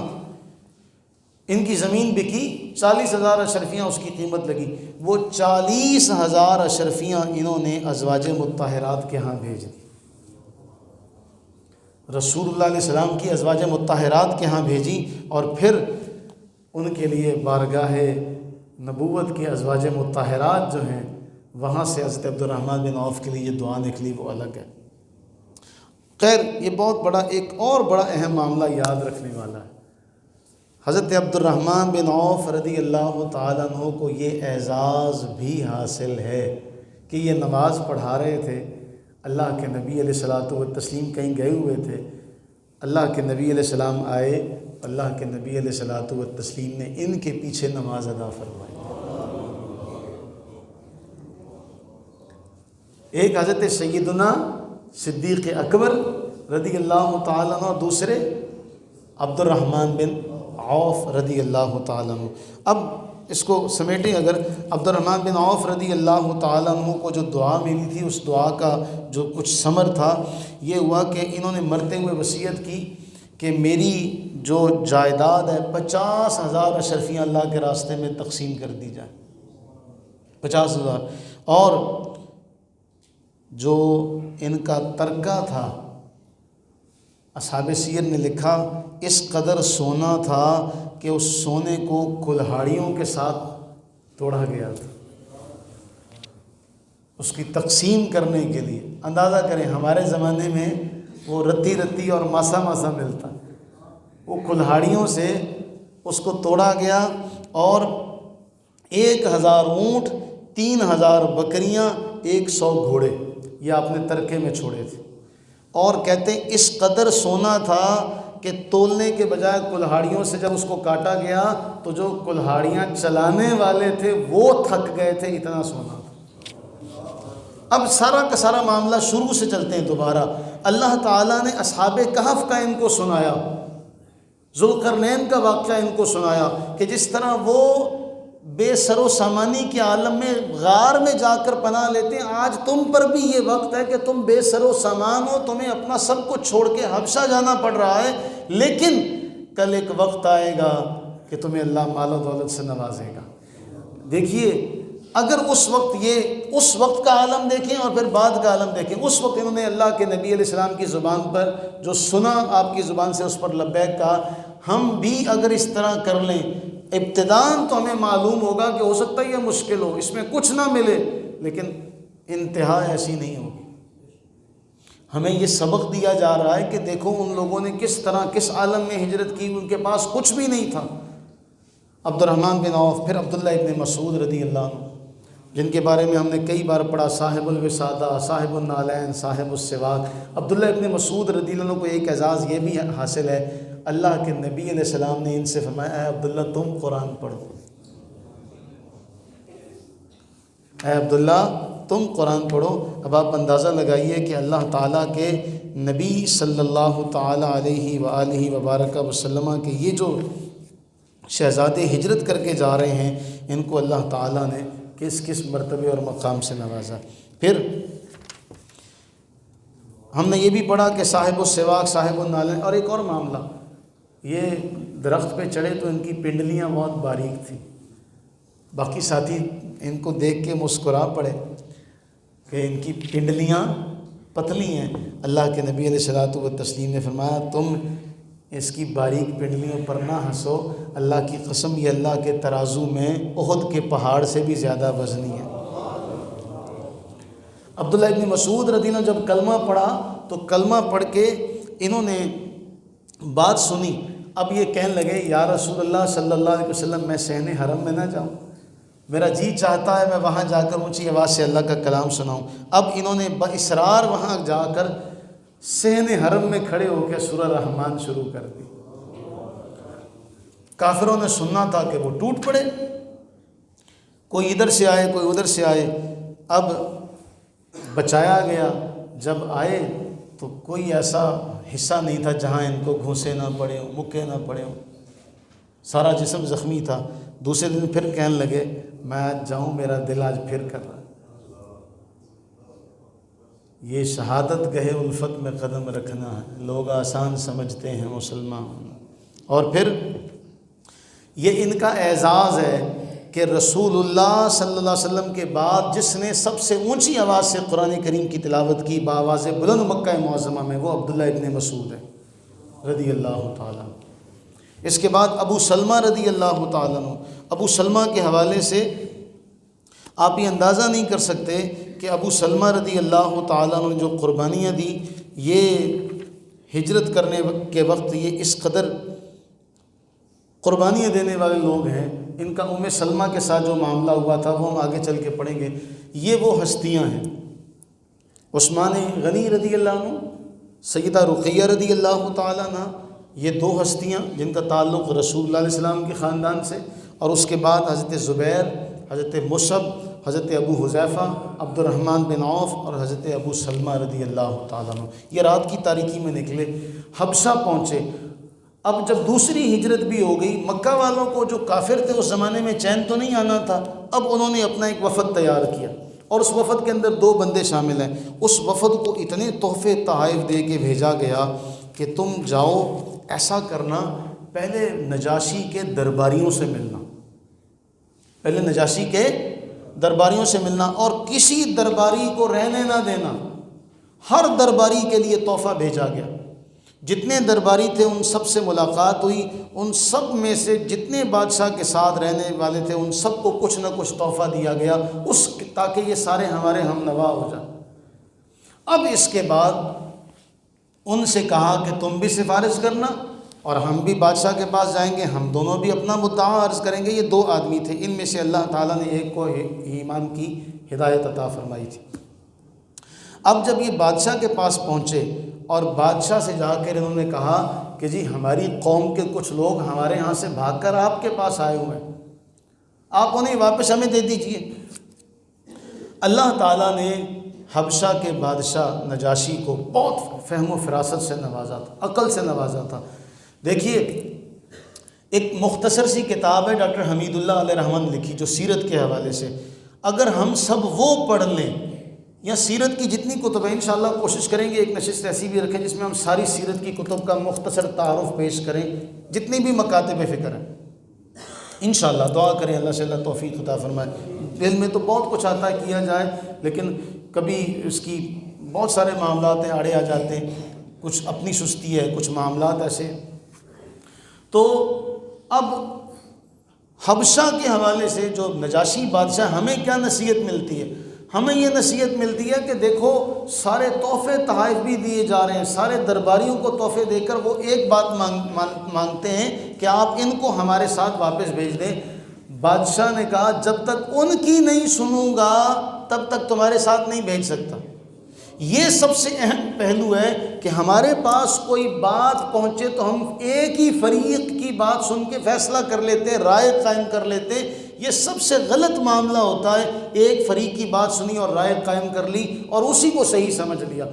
ان کی زمین بکی، 40,000 اشرفیاں اس کی قیمت لگی، وہ 40,000 اشرفیاں انہوں نے ازواج مطہرات کے ہاں بھیج دی، رسول اللہ علیہ السلام کی ازواج مطہرات کے ہاں بھیجی، اور پھر ان کے لیے بارگاہ نبوت کے ازواج مطہرات جو ہیں وہاں سے حضرت عبد الرحمن بن عوف کے لیے یہ دعا نکلی، وہ الگ ہے۔ خیر، یہ بہت بڑا ایک اور بڑا اہم معاملہ یاد رکھنے والا ہے۔ حضرت عبد الرحمن بن عوف رضی اللہ تعالیٰ عنہ کو یہ اعزاز بھی حاصل ہے کہ یہ نماز پڑھا رہے تھے، اللہ کے نبی علیہ الصلوۃ والتسلیم کہیں گئے ہوئے تھے، اللہ کے نبی علیہ السلام آئے، اللہ کے نبی علیہ الصلوۃ والتسلیم نے ان کے پیچھے نماز ادا فرمائی۔ ایک حضرت سیدنا صدیق اکبر رضی اللہ تعالیٰ عنہ، دوسرے عبد الرحمن بن عوف رضی اللہ تعالیٰ عنہ۔ اب اس کو سمیٹیں، اگر عبد الرحمن بن عوف رضی اللہ تعالیٰ عنہ کو جو دعا ملی تھی، اس دعا کا جو کچھ ثمر تھا یہ ہوا کہ انہوں نے مرتے ہوئے وصیت کی کہ میری جو جائیداد ہے 50,000 اشرفیاں اللہ کے راستے میں تقسیم کر دی جائیں، 50,000، اور جو ان کا ترکہ تھا اصحاب سیر نے لکھا اس قدر سونا تھا کہ اس سونے کو کلہاڑیوں کے ساتھ توڑا گیا تھا اس کی تقسیم کرنے کے لیے۔ اندازہ کریں ہمارے زمانے میں وہ رتی رتی اور ماسا ماسا ملتا، وہ کلہاڑیوں سے اس کو توڑا گیا، اور 1,000 اونٹ، 3,000 بکریاں، 100 گھوڑے یہ آپ نے ترکے میں چھوڑے تھے، اور کہتے ہیں اس قدر سونا تھا کہ تولنے کے بجائے کلہاڑیوں سے جب اس کو کاٹا گیا تو جو کلہاڑیاں چلانے والے تھے وہ تھک گئے تھے، اتنا سونا تھا۔ اب سارا کا سارا معاملہ شروع سے چلتے ہیں دوبارہ۔ اللہ تعالیٰ نے اصحاب کہف کا ان کو سنایا، ذوالقرنین کا واقعہ ان کو سنایا کہ جس طرح وہ بے سر و سامانی کے عالم میں غار میں جا کر پناہ لیتے ہیں، آج تم پر بھی یہ وقت ہے کہ تم بے سر و سامان ہو، تمہیں اپنا سب کچھ چھوڑ کے حبشہ جانا پڑ رہا ہے، لیکن کل ایک وقت آئے گا کہ تمہیں اللہ مال و دولت سے نوازے گا۔ دیکھیے، اگر اس وقت کا عالم دیکھیں اور پھر بعد کا عالم دیکھیں، اس وقت انہوں نے اللہ کے نبی علیہ السلام کی زبان پر جو سنا، آپ کی زبان سے اس پر لبیک کہا، ہم بھی اگر اس طرح کر لیں، ابتداءً تو ہمیں معلوم ہوگا کہ ہو سکتا ہے یہ مشکل ہو، اس میں کچھ نہ ملے، لیکن انتہا ایسی نہیں ہوگی۔ ہمیں یہ سبق دیا جا رہا ہے کہ دیکھو ان لوگوں نے کس طرح کس عالم میں ہجرت کی، ان کے پاس کچھ بھی نہیں تھا۔ عبد الرحمن بن عوف، پھر عبداللہ ابن مسعود رضی اللہ عنہ، جن کے بارے میں ہم نے کئی بار پڑھا، صاحب الوسادہ، صاحب النالین، صاحب السواک۔ عبداللہ ابن مسعود رضی اللہ عنہ کو ایک اعزاز یہ بھی حاصل ہے، اللہ کے نبی علیہ السلام نے ان سے فرمایا، اے عبداللہ تم قرآن پڑھو، اے عبداللہ تم قرآن پڑھو۔ اب آپ اندازہ لگائیے کہ اللہ تعالیٰ کے نبی صلی اللہ تعالیٰ علیہ وآلہ وبارک وسلم کے یہ جو شہزادے ہجرت کر کے جا رہے ہیں، ان کو اللہ تعالیٰ نے کس کس مرتبے اور مقام سے نوازا۔ پھر ہم نے یہ بھی پڑھا کہ صاحب السواک، صاحب النالین، اور ایک اور معاملہ، یہ درخت پہ چڑھے تو ان کی پنڈلیاں بہت باریک تھیں، باقی ساتھی ان کو دیکھ کے مسکرا پڑے کہ ان کی پنڈلیاں پتلی ہیں۔ اللہ کے نبی علیہ الصلوۃ والتسلیم نے فرمایا، تم اس کی باریک پنڈلیوں پر نہ ہنسو، اللہ کی قسم یہ اللہ کے ترازو میں احد کے پہاڑ سے بھی زیادہ وزنی ہے۔ عبداللہ ابن مسعود رضی اللہ عنہ جب کلمہ پڑھا تو کلمہ پڑھ کے انہوں نے بات سنی، اب یہ کہنے لگے، یا رسول اللہ صلی اللہ علیہ وسلم میں صحن حرم میں نہ جاؤں، میرا جی چاہتا ہے میں وہاں جا کر اونچی آواز سے اللہ کا کلام سناؤں۔ اب انہوں نے باصرار وہاں جا کر صحن حرم میں کھڑے ہو کے سورہ رحمان شروع کر دی۔ کافروں نے سننا تھا کہ وہ ٹوٹ پڑے، کوئی ادھر سے آئے کوئی ادھر سے آئے۔ اب بچایا گیا، جب آئے تو کوئی ایسا حصہ نہیں تھا جہاں ان کو گھوسے نہ پڑے ہوں، مکے نہ پڑے ہوں، سارا جسم زخمی تھا۔ دوسرے دن پھر کہنے لگے میں آج جاؤں، میرا دل آج پھر کر رہا ہے۔ یہ شہادت گہے الفت میں قدم رکھنا ہے، لوگ آسان سمجھتے ہیں مسلمان۔ اور پھر یہ ان کا اعزاز ہے کہ رسول اللہ صلی اللہ علیہ وسلم کے بعد جس نے سب سے اونچی آواز سے قرآن کریم کی تلاوت کی بآواز بلند مکہ معظمہ میں، وہ عبداللہ ابن مسعود ہے رضی اللہ تعالیٰ۔ اس کے بعد ابو سلمہ رضی اللہ تعالیٰ عنہ، ابو سلمہ کے حوالے سے آپ یہ اندازہ نہیں کر سکتے کہ ابو سلمہ رضی اللہ تعالیٰ عنہ جو قربانیاں دی، یہ ہجرت کرنے کے وقت یہ اس قدر قربانیاں دینے والے لوگ ہیں۔ ان کا ام سلمہ کے ساتھ جو معاملہ ہوا تھا وہ ہم آگے چل کے پڑھیں گے۔ یہ وہ ہستیاں ہیں، عثمان غنی رضی اللہ عنہ، سیدہ رقیہ رضی اللہ تعالیٰ عنہ، یہ دو ہستیاں جن کا تعلق رسول اللہ علیہ السلام کے خاندان سے، اور اس کے بعد حضرت زبیر، حضرت مصعب، حضرت ابو حذیفہ، عبد الرحمن بن عوف اور حضرت ابو سلمہ رضی اللہ تعالیٰ عنہ۔ یہ رات کی تاریکی میں نکلے، حبشہ پہنچے۔ اب جب دوسری ہجرت بھی ہو گئی، مکہ والوں کو جو کافر تھے اس زمانے میں چین تو نہیں آنا تھا، اب انہوں نے اپنا ایک وفد تیار کیا، اور اس وفد کے اندر 2 بندے شامل ہیں۔ اس وفد کو اتنے تحفے تحائف دے کے بھیجا گیا کہ تم جاؤ، ایسا کرنا پہلے نجاشی کے درباریوں سے ملنا، پہلے نجاشی کے درباریوں سے ملنا، اور کسی درباری کو رہنے نہ دینا۔ ہر درباری کے لیے تحفہ بھیجا گیا، جتنے درباری تھے ان سب سے ملاقات ہوئی، ان سب میں سے جتنے بادشاہ کے ساتھ رہنے والے تھے ان سب کو کچھ نہ کچھ تحفہ دیا گیا، تاکہ یہ سارے ہمارے ہم نوا ہو جائیں۔ اب اس کے بعد ان سے کہا کہ تم بھی سفارش کرنا اور ہم بھی بادشاہ کے پاس جائیں گے، ہم دونوں بھی اپنا مدعا عرض کریں گے۔ یہ 2 آدمی تھے، ان میں سے اللہ تعالیٰ نے ایک کو ایمان کی ہدایت عطا فرمائی تھی۔ اب جب یہ بادشاہ کے پاس پہنچے اور بادشاہ سے جا کر انہوں نے کہا کہ جی ہماری قوم کے کچھ لوگ ہمارے ہاں سے بھاگ کر آپ کے پاس آئے ہوئے ہیں، آپ انہیں واپس ہمیں دے دیجئے۔ اللہ تعالیٰ نے حبشہ کے بادشاہ نجاشی کو بہت فہم و فراست سے نوازا تھا، عقل سے نوازا تھا۔ دیکھیے ایک مختصر سی کتاب ہے ڈاکٹر حمید اللہ علیہ رحمن لکھی جو سیرت کے حوالے سے، اگر ہم سب وہ پڑھ لیں، یا سیرت کی جتنی کتب ہیں انشاءاللہ کوشش کریں گے ایک نشست ایسی بھی رکھیں جس میں ہم ساری سیرت کی کتب کا مختصر تعارف پیش کریں، جتنی بھی مکاتب فکر ہیں انشاءاللہ۔ دعا کریں اللہ سے اللہ توفیق عطا فرمائے۔ دل میں تو بہت کچھ آتا ہے کیا جائے، لیکن کبھی اس کی بہت سارے معاملات ہیں آڑے آ جاتے ہیں، کچھ اپنی سستی ہے، کچھ معاملات ایسے۔ تو اب حبشہ کے حوالے سے جو نجاشی بادشاہ، ہمیں کیا نصیحت ملتی ہے؟ ہمیں یہ نصیحت ملتی ہے کہ دیکھو سارے تحفے تحائف بھی دیے جا رہے ہیں، سارے درباریوں کو تحفے دے کر وہ ایک بات مانگتے ہیں کہ آپ ان کو ہمارے ساتھ واپس بھیج دیں۔ بادشاہ نے کہا جب تک ان کی نہیں سنوں گا تب تک تمہارے ساتھ نہیں بھیج سکتا۔ یہ سب سے اہم پہلو ہے کہ ہمارے پاس کوئی بات پہنچے تو ہم ایک ہی فریق کی بات سن کے فیصلہ کر لیتے، رائے قائم کر لیتے۔ یہ سب سے غلط معاملہ ہوتا ہے، ایک فریق کی بات سنی اور رائے قائم کر لی اور اسی کو صحیح سمجھ لیا۔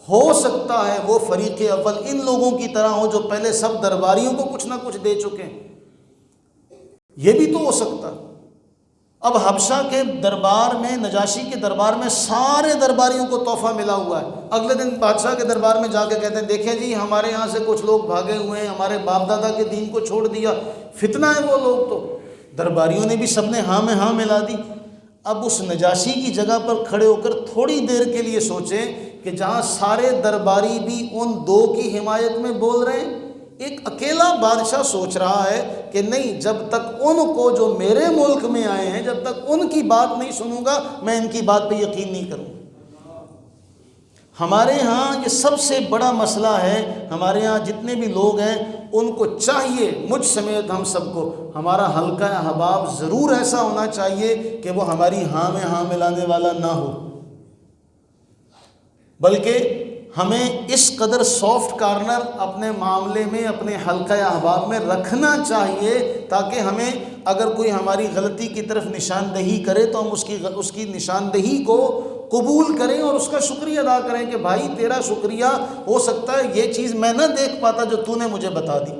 ہو سکتا ہے وہ فریق اول ان لوگوں کی طرح ہو جو پہلے سب درباریوں کو کچھ نہ کچھ دے چکے ہیں، یہ بھی تو ہو سکتا۔ اب حبشہ کے دربار میں، نجاشی کے دربار میں سارے درباریوں کو تحفہ ملا ہوا ہے۔ اگلے دن بادشاہ کے دربار میں جا کے کہتے ہیں دیکھیں جی ہمارے یہاں سے کچھ لوگ بھاگے ہوئے ہیں، ہمارے باپ دادا کے دین کو چھوڑ دیا، فتنہ ہے وہ لوگ۔ تو درباریوں نے بھی سب نے ہاں میں ہاں ملا دی۔ اب اس نجاشی کی جگہ پر کھڑے ہو کر تھوڑی دیر کے لیے سوچیں کہ جہاں سارے درباری بھی ان 2 کی حمایت میں بول رہے ہیں، ایک اکیلا بادشاہ سوچ رہا ہے کہ نہیں، جب تک ان کو جو میرے ملک میں آئے ہیں جب تک ان کی بات نہیں سنوں گا میں ان کی بات پہ یقین نہیں کروں۔ ہمارے ہاں یہ سب سے بڑا مسئلہ ہے، ہمارے ہاں جتنے بھی لوگ ہیں ان کو چاہیے، مجھ سمیت ہم سب کو، ہمارا حلقہ احباب ضرور ایسا ہونا چاہیے کہ وہ ہماری ہاں میں ہاں ملانے والا نہ ہو، بلکہ ہمیں اس قدر سافٹ کارنر اپنے معاملے میں، اپنے حلقہ احباب میں رکھنا چاہیے تاکہ ہمیں اگر کوئی ہماری غلطی کی طرف نشاندہی کرے تو ہم اس کی نشاندہی کو قبول کریں اور اس کا شکریہ ادا کریں کہ بھائی تیرا شکریہ، ہو سکتا ہے یہ چیز میں نہ دیکھ پاتا جو تو نے مجھے بتا دی۔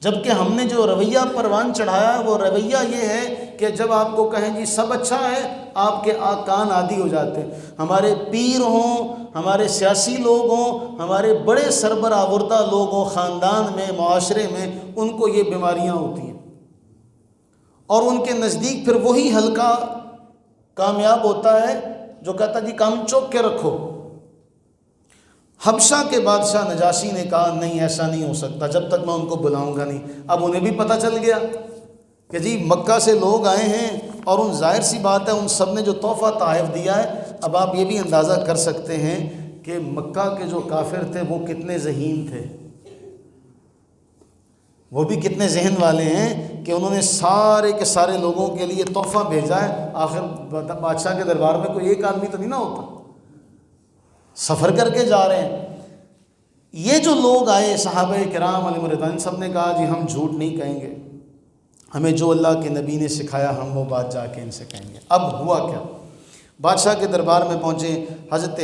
جبکہ ہم نے جو رویہ پروان چڑھایا وہ رویہ یہ ہے کہ جب آپ کو کہیں جی سب اچھا ہے، آپ کے کان عادی ہو جاتے ہیں۔ ہمارے پیر ہوں، ہمارے سیاسی لوگ ہوں، ہمارے بڑے سربراہ لوگ ہوں، خاندان میں، معاشرے میں، ان کو یہ بیماریاں ہوتی ہیں، اور ان کے نزدیک پھر وہی حلقہ کامیاب ہوتا ہے جو کہتا جی کام چوک کے رکھو۔ حبشہ کے بادشاہ نجاشی نے کہا نہیں ایسا نہیں ہو سکتا جب تک میں ان کو بلاؤں گا نہیں۔ اب انہیں بھی پتہ چل گیا کہ جی مکہ سے لوگ آئے ہیں، اور ان ظاہر سی بات ہے ان سب نے جو تحفہ تحائف دیا ہے، اب آپ یہ بھی اندازہ کر سکتے ہیں کہ مکہ کے جو کافر تھے وہ کتنے ذہین تھے، وہ بھی کتنے ذہن والے ہیں کہ انہوں نے سارے کے سارے لوگوں کے لیے تحفہ بھیجا ہے۔ آخر بادشاہ کے دربار میں کوئی ایک آدمی تو نہیں نہ ہوتا، سفر کر کے جا رہے ہیں۔ یہ جو لوگ آئے صحابہ کرام علیہ رضوان، سب نے کہا جی ہم جھوٹ نہیں کہیں گے، ہمیں جو اللہ کے نبی نے سکھایا ہم وہ بات جا کے ان سے کہیں گے۔ اب ہوا کیا، بادشاہ کے دربار میں پہنچے حضرت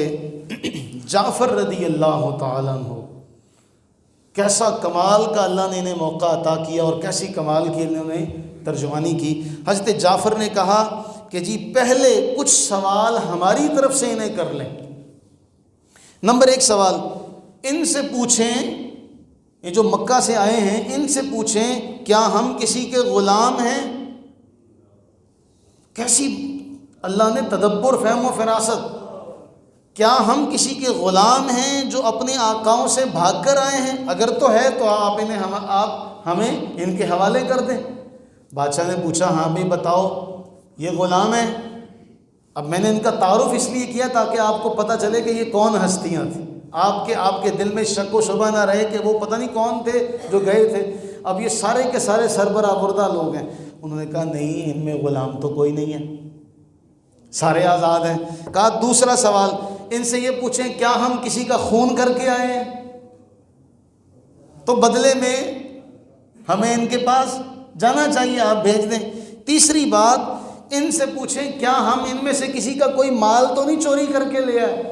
جعفر رضی اللہ تعالیٰ عنہ، کیسا کمال کا اللہ نے انہیں موقع عطا کیا اور کیسی کمال کی انہوں نے ترجمانی کی۔ حضرت جعفر نے کہا کہ جی پہلے کچھ سوال ہماری طرف سے انہیں کر لیں۔ نمبر 1 سوال ان سے پوچھیں، یہ جو مکہ سے آئے ہیں ان سے پوچھیں کیا ہم کسی کے غلام ہیں؟ کیسی اللہ نے تدبر، فہم و فراست، کیا ہم کسی کے غلام ہیں جو اپنے آقاؤں سے بھاگ کر آئے ہیں؟ اگر تو ہے تو آپ ہمیں ان کے حوالے کر دیں۔ بادشاہ نے پوچھا ہاں بھی بتاؤ یہ غلام ہیں۔ اب میں نے ان کا تعارف اس لیے کیا تاکہ آپ کو پتہ چلے کہ یہ کون ہستیاں تھیں، آپ کے دل میں شک و شبہ نہ رہے کہ وہ پتہ نہیں کون تھے جو گئے تھے۔ اب یہ سارے کے سارے سربراہ لوگ ہیں۔ انہوں نے کہا نہیں ان میں غلام تو کوئی نہیں ہے، سارے آزاد ہیں۔ کہا دوسرا سوال ان سے یہ پوچھیں کیا ہم کسی کا خون کر کے آئے ہیں تو بدلے میں ہمیں ان کے پاس جانا چاہیے، آپ بھیج دیں۔ تیسری بات ان سے پوچھیں کیا ہم ان میں سے کسی کا کوئی مال تو نہیں چوری کر کے لے آئے۔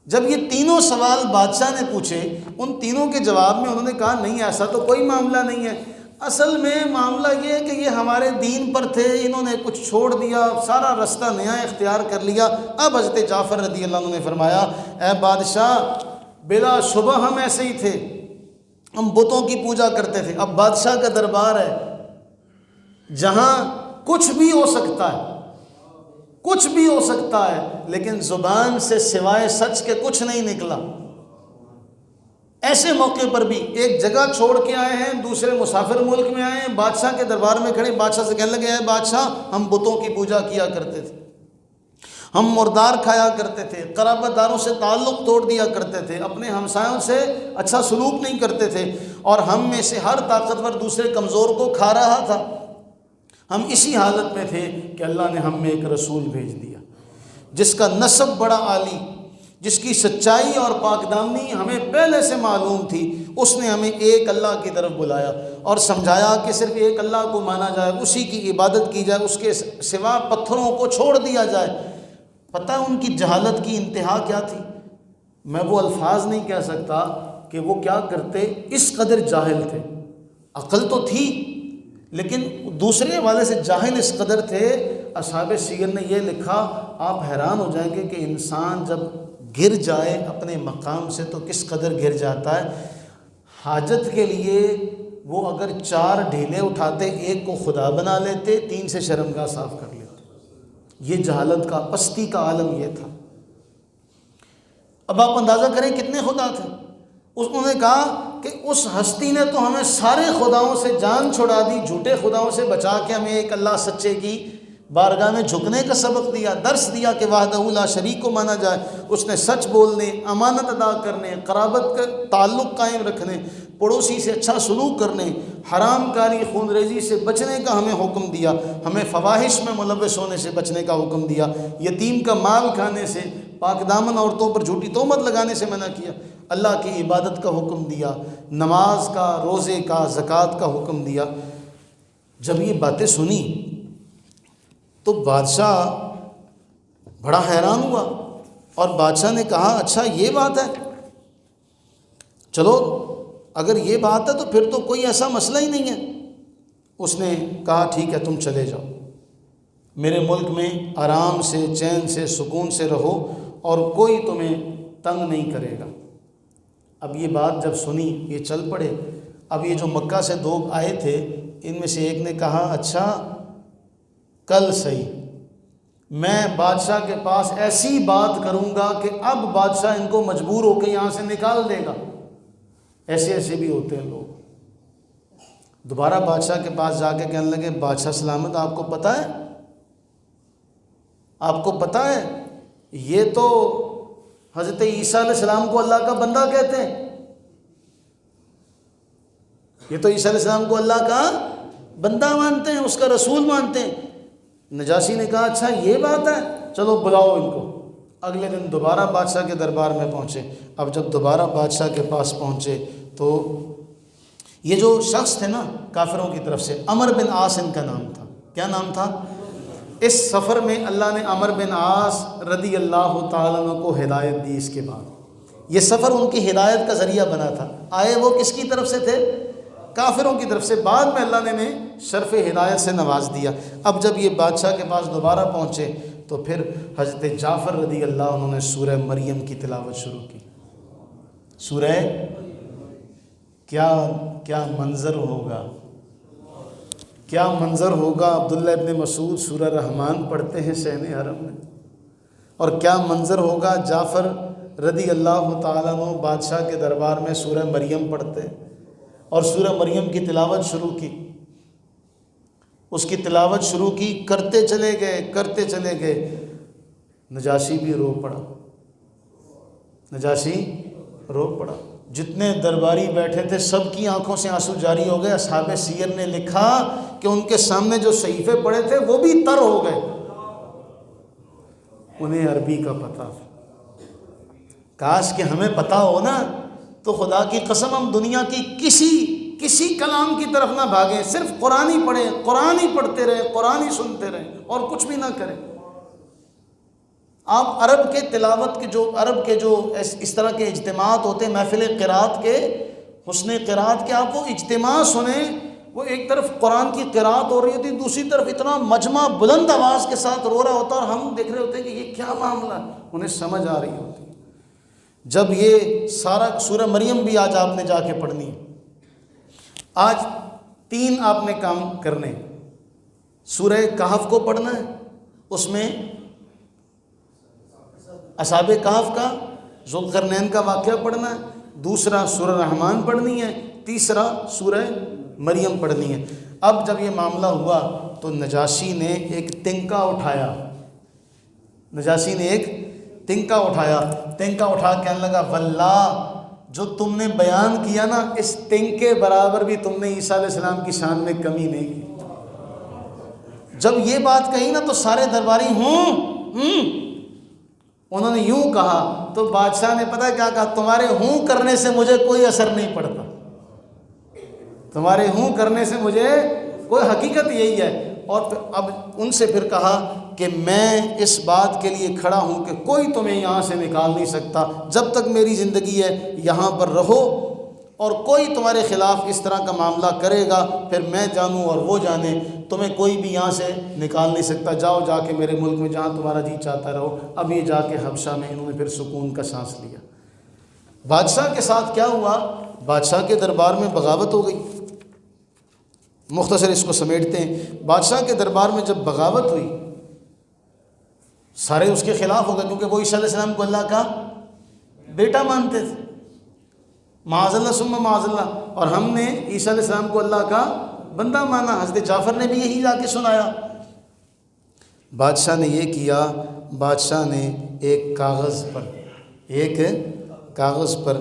جب یہ تینوں سوال بادشاہ نے پوچھے، ان تینوں کے جواب میں انہوں نے کہا نہیں ایسا تو کوئی معاملہ نہیں ہے، اصل میں معاملہ یہ ہے کہ یہ ہمارے دین پر تھے، انہوں نے کچھ چھوڑ دیا، سارا رستہ نیا اختیار کر لیا۔ اب حضرت جعفر رضی اللہ عنہ نے فرمایا اے بادشاہ بلا شبہ ہم ایسے ہی تھے، ہم بتوں کی پوجا کرتے تھے۔ اب بادشاہ کا دربار ہے جہاں کچھ بھی ہو سکتا ہے، کچھ بھی ہو سکتا ہے، لیکن زبان سے سوائے سچ کے کچھ نہیں نکلا۔ ایسے موقع پر بھی ایک جگہ چھوڑ کے آئے ہیں، دوسرے مسافر ملک میں آئے ہیں، بادشاہ کے دربار میں کھڑے، بادشاہ سے کہنے لگے اے بادشاہ ہم بتوں کی پوجا کیا کرتے تھے، ہم مردار کھایا کرتے تھے، قرابت داروں سے تعلق توڑ دیا کرتے تھے، اپنے ہمسایوں سے اچھا سلوک نہیں کرتے تھے، اور ہم میں سے ہر طاقتور دوسرے کمزور کو کھا رہا تھا۔ ہم اسی حالت میں تھے کہ اللہ نے ہم میں ایک رسول بھیج دیا جس کا نسب بڑا عالی، جس کی سچائی اور پاکدامنی ہمیں پہلے سے معلوم تھی۔ اس نے ہمیں ایک اللہ کی طرف بلایا اور سمجھایا کہ صرف ایک اللہ کو مانا جائے، اسی کی عبادت کی جائے، اس کے سوا پتھروں کو چھوڑ دیا جائے۔ پتہ ہے ان کی جہالت کی انتہا کیا تھی؟ میں وہ الفاظ نہیں کہہ سکتا کہ وہ کیا کرتے، اس قدر جاہل تھے۔ عقل تو تھی لیکن دوسرے حوالے سے جاہل اس قدر تھے۔ اصحاب سیر نے یہ لکھا، آپ حیران ہو جائیں گے کہ انسان جب گر جائے اپنے مقام سے تو کس قدر گر جاتا ہے۔ حاجت کے لیے وہ اگر 4 ڈھیلے اٹھاتے، ایک کو خدا بنا لیتے، 3 سے شرمگاہ صاف کر لیتے۔ یہ جہالت کا، پستی کا عالم یہ تھا۔ اب آپ اندازہ کریں کتنے خدا تھے۔ انہوں نے کہا کہ اس ہستی نے تو ہمیں سارے خداؤں سے جان چھڑا دی، جھوٹے خداؤں سے بچا کے ہمیں ایک اللہ سچے کی بارگاہ میں جھکنے کا سبق دیا، درس دیا کہ وحدہ لا شریک کو مانا جائے۔ اس نے سچ بولنے، امانت ادا کرنے، قرابت کا تعلق قائم رکھنے، پڑوسی سے اچھا سلوک کرنے، حرام کاری خون ریزی سے بچنے کا ہمیں حکم دیا، ہمیں فواحش میں ملوث ہونے سے بچنے کا حکم دیا، یتیم کا مال کھانے سے، پاک دامن عورتوں پر جھوٹی تہمت لگانے سے منع کیا، اللہ کی عبادت کا حکم دیا، نماز کا، روزے کا، زکوٰۃ کا حکم دیا۔ جب یہ باتیں سنی تو بادشاہ بڑا حیران ہوا، اور بادشاہ نے کہا اچھا یہ بات ہے، چلو اگر یہ بات ہے تو پھر تو کوئی ایسا مسئلہ ہی نہیں ہے۔ اس نے کہا ٹھیک ہے تم چلے جاؤ، میرے ملک میں آرام سے، چین سے، سکون سے رہو، اور کوئی تمہیں تنگ نہیں کرے گا۔ اب یہ بات جب سنی یہ چل پڑے۔ اب یہ جو مکہ سے دو آئے تھے ان میں سے ایک نے کہا اچھا کل صحیح، میں بادشاہ کے پاس ایسی بات کروں گا کہ اب بادشاہ ان کو مجبور ہو کے یہاں سے نکال دے گا۔ ایسے ایسے بھی ہوتے ہیں لوگ۔ دوبارہ بادشاہ کے پاس جا کے کہنے لگے بادشاہ سلامت، آپ کو پتہ ہے، آپ کو پتہ ہے یہ تو حضرت عیسیٰ علیہ السلام کو اللہ کا بندہ کہتے ہیں، یہ تو عیسیٰ علیہ السلام کو اللہ کا بندہ مانتے ہیں، اس کا رسول مانتے ہیں۔ نجاشی نے کہا اچھا یہ بات ہے، چلو بلاؤ ان کو۔ اگلے دن دوبارہ بادشاہ کے دربار میں پہنچے۔ اب جب دوبارہ بادشاہ کے پاس پہنچے تو یہ جو شخص تھے نا کافروں کی طرف سے، عمر بن عاص ان کا نام تھا۔ کیا نام تھا؟ اس سفر میں اللہ نے عمر بن عاص رضی اللہ تعالیٰ عنہ کو ہدایت دی۔ اس کے بعد یہ سفر ان کی ہدایت کا ذریعہ بنا تھا۔ آئے وہ کس کی طرف سے تھے؟ کافروں کی طرف سے، بعد میں اللہ نے انہیں شرف ہدایت سے نواز دیا۔ اب جب یہ بادشاہ کے پاس دوبارہ پہنچے تو پھر حضرت جعفر رضی اللہ عنہ نے سورہ مریم کی تلاوت شروع کی۔ سورہ کیا منظر ہوگا، کیا منظر ہوگا۔ عبداللہ ابن مسعود سورہ رحمان پڑھتے ہیں شہن حرم میں، اور کیا منظر ہوگا جعفر رضی اللہ تعالیٰ عنہ بادشاہ کے دربار میں سورہ مریم پڑھتے ہیں، اور سورہ مریم کی تلاوت شروع کی۔ اس کی تلاوت شروع کی، کرتے چلے گئے۔ نجاشی بھی رو پڑا، نجاشی رو پڑا۔ جتنے درباری بیٹھے تھے سب کی آنکھوں سے آنسو جاری ہو گئے۔ اصحاب سیر نے لکھا کہ ان کے سامنے جو صحیفے پڑے تھے وہ بھی تر ہو گئے۔ انہیں عربی کا پتہ تھا۔ کاش کہ ہمیں پتہ ہو نا تو خدا کی قسم ہم دنیا کی کسی کلام کی طرف نہ بھاگیں، صرف قرآن ہی پڑھیں، قرآن ہی پڑھتے رہیں، قرآن ہی سنتے رہیں، اور کچھ بھی نہ کریں۔ آپ عرب کے تلاوت کے جو اس طرح کے اجتماعات ہوتے ہیں، محفل قرات کے، حسن قرات کے، آپ وہ اجتماع سنیں، وہ ایک طرف قرآن کی قرات ہو رہی ہوتی، دوسری طرف اتنا مجمع بلند آواز کے ساتھ رو رہا ہوتا، اور ہم دیکھ رہے ہوتے ہیں کہ یہ کیا معاملہ ہے، انہیں سمجھ آ رہی ہوتی۔ جب یہ سارا سورہ مریم بھی آج آپ نے جا کے پڑھنی ہے، آج 3 آپ نے کام کرنے۔ سورہ کہف کو پڑھنا ہے، اس میں اصحاب کہف کا، ذوالقرنین کا واقعہ پڑھنا ہے۔ دوسرا سورہ رحمان پڑھنی ہے۔ تیسرا سورہ مریم پڑھنی ہے۔ اب جب یہ معاملہ ہوا تو نجاشی نے ایک تنکا اٹھایا، تنکا اٹھا کہنے لگا واللہ جو تم نے بیان کیا نا، اس تنکے برابر بھی تم نے عیسیٰ علیہ السلام کی شان میں کمی نہیں کی۔ جب یہ بات کہی نا تو سارے درباری انہوں نے یوں کہا تو بادشاہ نے پتہ کیا کہا، تمہارے ہوں کرنے سے مجھے کوئی اثر نہیں پڑتا، تمہارے ہوں کرنے سے مجھے کوئی، حقیقت یہی ہے۔ اور پھر اب ان سے پھر کہا کہ میں اس بات کے لیے کھڑا ہوں کہ کوئی تمہیں یہاں سے نکال نہیں سکتا، جب تک میری زندگی ہے یہاں پر رہو، اور کوئی تمہارے خلاف اس طرح کا معاملہ کرے گا پھر میں جانوں اور وہ جانے، تمہیں کوئی بھی یہاں سے نکال نہیں سکتا، جاؤ جا کے میرے ملک میں جہاں تمہارا جی چاہتا رہو۔ اب یہ جا کے حبشہ میں انہوں نے پھر سکون کا سانس لیا۔ بادشاہ کے ساتھ کیا ہوا؟ بادشاہ کے دربار میں بغاوت ہو گئی۔ مختصر اس کو سمیٹتے ہیں، بادشاہ کے دربار میں جب بغاوت ہوئی سارے اس کے خلاف ہو گئے، کیونکہ وہ عیسیٰ علیہ السلام کو اللہ کا بیٹا مانتے تھے، معاذ اللہ ثم معاذ اللہ، اور ہم نے عیسیٰ علیہ السلام کو اللہ کا بندہ مانا۔ حضرت جعفر نے بھی یہی جا کے سنایا۔ بادشاہ نے یہ کیا، بادشاہ نے ایک کاغذ پر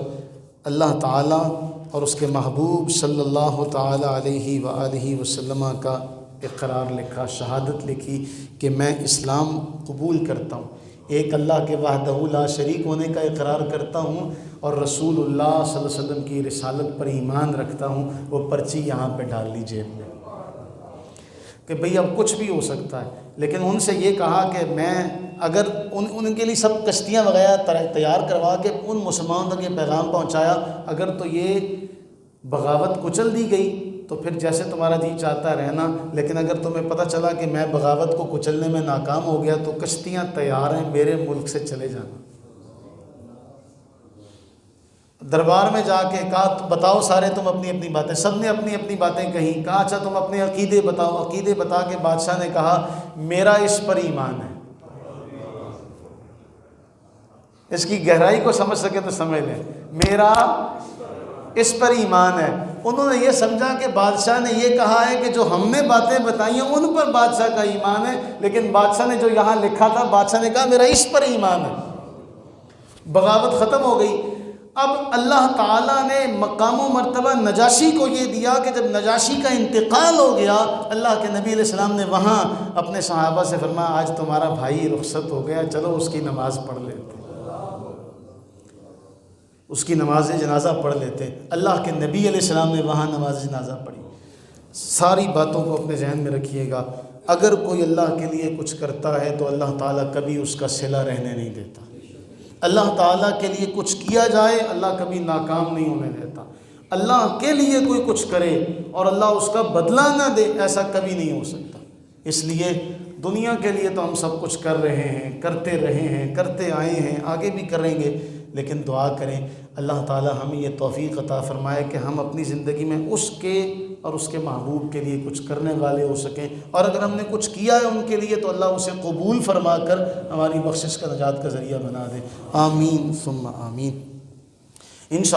اللہ تعالیٰ اور اس کے محبوب صلی اللہ تعالیٰ علیہ وآلہ وسلم کا اقرار لکھا، شہادت لکھی کہ میں اسلام قبول کرتا ہوں، ایک اللہ کے وحدہ لا شریک ہونے کا اقرار کرتا ہوں اور رسول اللہ صلی اللہ علیہ وسلم کی رسالت پر ایمان رکھتا ہوں، وہ پرچی یہاں پہ ڈال لی جیب میں کہ بھئی اب کچھ بھی ہو سکتا ہے۔ لیکن ان سے یہ کہا کہ میں اگر ان کے لیے سب کشتیاں وغیرہ تیار کروا کے ان مسلمانوں تک یہ پیغام پہنچایا، اگر تو یہ بغاوت کچل دی گئی تو پھر جیسے تمہارا جی چاہتا ہے رہنا، لیکن اگر تمہیں پتہ چلا کہ میں بغاوت کو کچلنے میں ناکام ہو گیا تو کشتیاں تیار ہیں، میرے ملک سے چلے جانا۔ دربار میں جا کے کہا بتاؤ سارے تم اپنی اپنی باتیں، سب نے اپنی اپنی باتیں کہیں، کہا اچھا تم اپنے عقیدے بتاؤ۔ عقیدے بتا کے بادشاہ نے کہا میرا اس پر ایمان ہے۔ اس کی گہرائی کو سمجھ سکے تو سمجھ لیں، میرا اس پر ایمان ہے۔ انہوں نے یہ سمجھا کہ بادشاہ نے یہ کہا ہے کہ جو ہم نے باتیں بتائی ہیں ان پر بادشاہ کا ایمان ہے، لیکن بادشاہ نے جو یہاں لکھا تھا بادشاہ نے کہا میرا اس پر ایمان ہے۔ بغاوت ختم ہو گئی۔ اب اللہ تعالیٰ نے مقام و مرتبہ نجاشی کو یہ دیا کہ جب نجاشی کا انتقال ہو گیا، اللہ کے نبی علیہ السلام نے وہاں اپنے صحابہ سے فرمایا آج تمہارا بھائی رخصت ہو گیا، چلو اس کی نماز پڑھ لیتے، اس کی نماز جنازہ پڑھ لیتے۔ اللہ کے نبی علیہ السلام نے وہاں نماز جنازہ پڑھی۔ ساری باتوں کو اپنے ذہن میں رکھیے گا، اگر کوئی اللہ کے لیے کچھ کرتا ہے تو اللہ تعالیٰ کبھی اس کا صلہ رہنے نہیں دیتا۔ اللہ تعالیٰ کے لیے کچھ کیا جائے اللہ کبھی ناکام نہیں ہونے دیتا۔ اللہ کے لیے کوئی کچھ کرے اور اللہ اس کا بدلہ نہ دے، ایسا کبھی نہیں ہو سکتا۔ اس لیے دنیا کے لیے تو ہم سب کچھ کر رہے ہیں، کرتے رہے ہیں، کرتے آئے ہیں، آگے بھی کریں گے، لیکن دعا کریں اللہ تعالیٰ ہمیں یہ توفیق عطا فرمائے کہ ہم اپنی زندگی میں اس کے اور اس کے محبوب کے لیے کچھ کرنے والے ہو سکیں، اور اگر ہم نے کچھ کیا ہے ان کے لیے تو اللہ اسے قبول فرما کر ہماری بخشش کا نجات کا ذریعہ بنا دے۔ آمین ثم آمین۔ انشاءاللہ